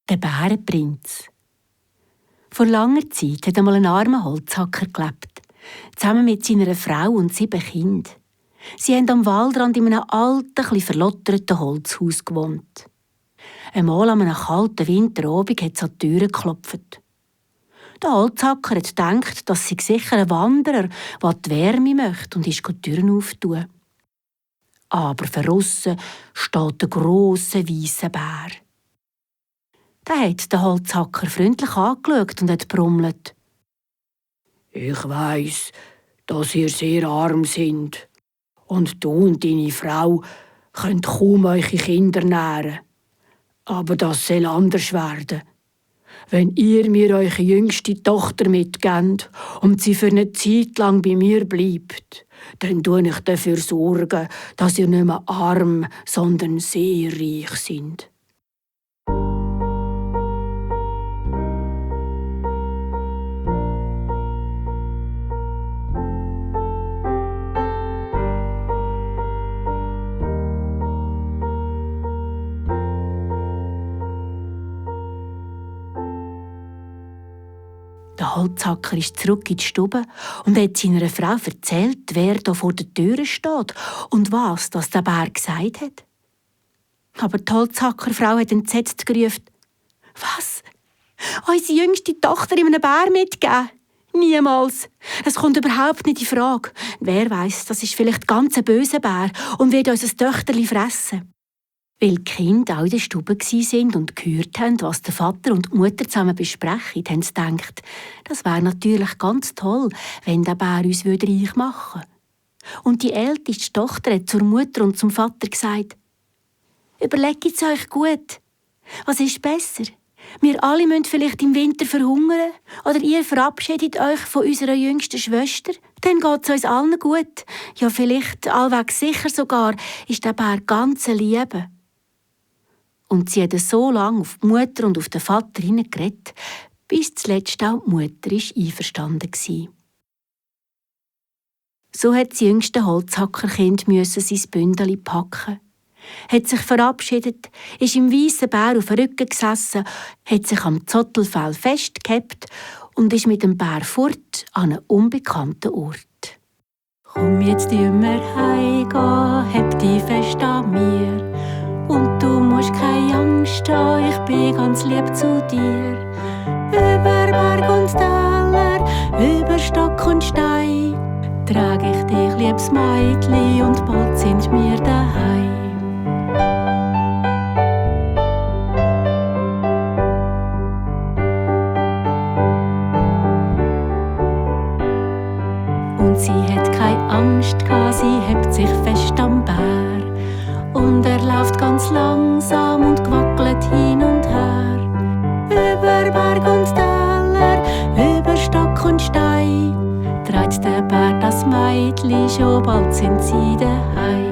Der Bärenprinz. Vor langer Zeit hat einmal ein armer Holzhacker gelebt, zusammen mit seiner Frau und 7 Kindern. Sie haben am Waldrand in einem alten, etwas verlotterten Holzhaus gewohnt. Einmal an einem kalten Winterabend hat es an die Tür geklopft. Der Holzhacker hat gedacht, dass sie sicher ein Wanderer, der die Wärme möchte, und ist die Türen auftun. Aber draussen steht ein grosser, weisser Bär. Da hat der Holzhacker freundlich angeschaut und hat brummelt: «Ich weiss, dass ihr sehr arm seid. Und du und deine Frau könnt kaum eure Kinder nähren. Aber das soll anders werden. Wenn ihr mir eure jüngste Tochter mitgebt und sie für eine Zeit lang bei mir bleibt, dann tue ich dafür sorgen, dass ihr nicht mehr arm, sondern sehr reich seid.» Der Holzhacker ist zurück in die Stube und hat seiner Frau erzählt, wer da vor der Tür steht und was das der Bär gesagt hat. Aber die Holzhackerfrau hat entsetzt gerufen: «Was? Unsere jüngste Tochter in einem Bär mitgeben? Niemals! Es kommt überhaupt nicht in Frage. Wer weiss, das ist vielleicht ganz ein böser Bär und wird unser Töchterli fressen.» Weil die Kinder auch in der Stube waren und gehört haben, was der Vater und die Mutter zusammen besprechen, haben sie gedacht, das wäre natürlich ganz toll, wenn der Bär uns reich machen würde. Und die älteste Tochter hat zur Mutter und zum Vater gesagt: «Überlegt es euch gut. Was ist besser? Wir alle müssen vielleicht im Winter verhungern, oder ihr verabschiedet euch von unserer jüngsten Schwester. Dann geht es uns allen gut. Ja, vielleicht, allweg sicher sogar, ist der Bär ganz Liebe.» Und sie hat so lange auf die Mutter und auf den Vater hineingeredet, bis zuletzt auch die Mutter einverstanden war. So hat das jüngste Holzhackerkind sein Bündeli packen, hat sich verabschiedet, ist im weissen Bär auf den Rücken gesessen, hat sich am Zottelfell festgehabt und ist mit dem Bär fort an einen unbekannten Ort. «Komm, jetzt gehen wir heimgehen, heb dich fest an mir. Und du musst keine Angst haben, ich bin ganz lieb zu dir. Über Berg und Täler, über Stock und Stein, trag ich dich, liebes Mädli, und bald sind wir daheim.» Und sie hat keine Angst gehabt, sie hebt sich fest am Bär. Und er läuft ganz langsam und gewackelt hin und her. Über Berg und Täler, über Stock und Stein, trägt der Bär das Mädli, schon bald sind sie daheim.